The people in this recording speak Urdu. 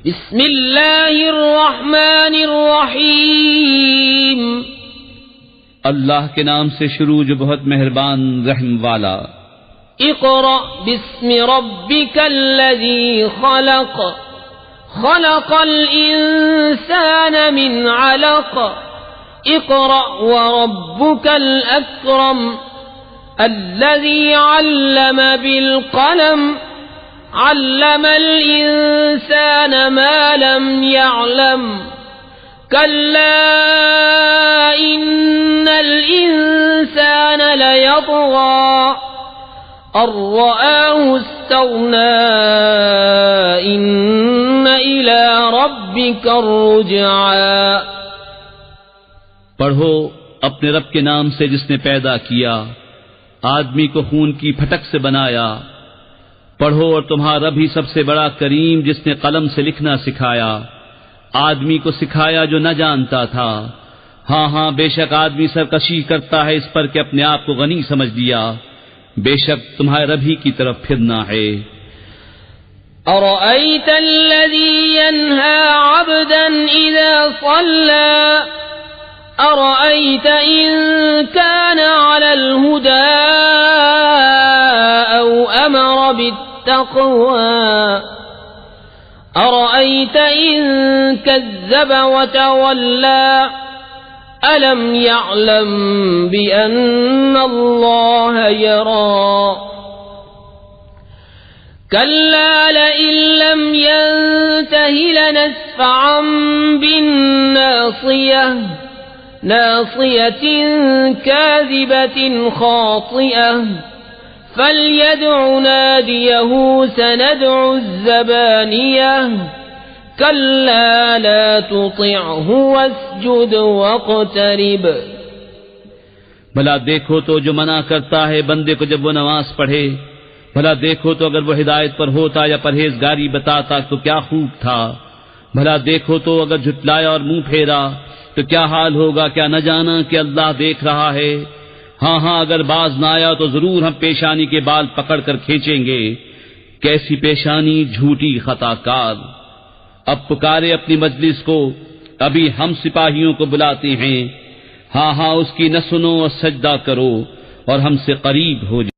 بسم اللہ الرحمن الرحیم، اللہ کے نام سے شروع جو بہت مہربان رحم والا۔ اقرأ باسم ربک الذی خلق، خلق الانسان من علق، اقرأ وربک الاکرم الذی علم بالقلم، علم الانسان ما لم يعلم، كلا ان الانسان ليطغى ان رآه استغنى، ان الى ربك الرجعى۔ پڑھو اپنے رب کے نام سے جس نے پیدا کیا، آدمی کو خون کی پھٹک سے بنایا۔ پڑھو اور تمہارا رب ہی سب سے بڑا کریم جس نے قلم سے لکھنا سکھایا، آدمی کو سکھایا جو نہ جانتا تھا۔ ہاں ہاں بے شک آدمی سرکشی کرتا ہے اس پر کہ اپنے آپ کو غنی سمجھ لیا، بے شک تمہارے رب ہی کی طرف پھرنا ہے۔ أرأيت الذي ينهى عبدا إذا صلى، أرأيت إن كان على الهدى أو أمر بالتقوى، أرأيت إن كذب وتولى، ألم يعلم بأن الله يرى، كلا لئن لم ينته لنسفعا بالناصية، ناصية كاذبة خاطئة، فليدع ناديه سندع الزبانية، كلا لا تطعه واسجد واقترب۔ بھلا دیکھو تو جو منع کرتا ہے بندے کو جب وہ نماز پڑھے، بھلا دیکھو تو اگر وہ ہدایت پر ہوتا یا پرہیزگاری بتاتا تو کیا خوب تھا، بھلا دیکھو تو اگر جھٹلایا اور منہ پھیرا تو کیا حال ہوگا، کیا نہ جانا کہ اللہ دیکھ رہا ہے۔ ہاں ہاں اگر باز نہ آیا تو ضرور ہم پیشانی کے بال پکڑ کر کھینچیں گے، کیسی پیشانی جھوٹی خطا کار۔ اب پکارے اپنی مجلس کو، ابھی ہم سپاہیوں کو بلاتے ہیں، ہاں ہاں اس کی نہ سنو اور سجدہ کرو اور ہم سے قریب ہو جاؤ۔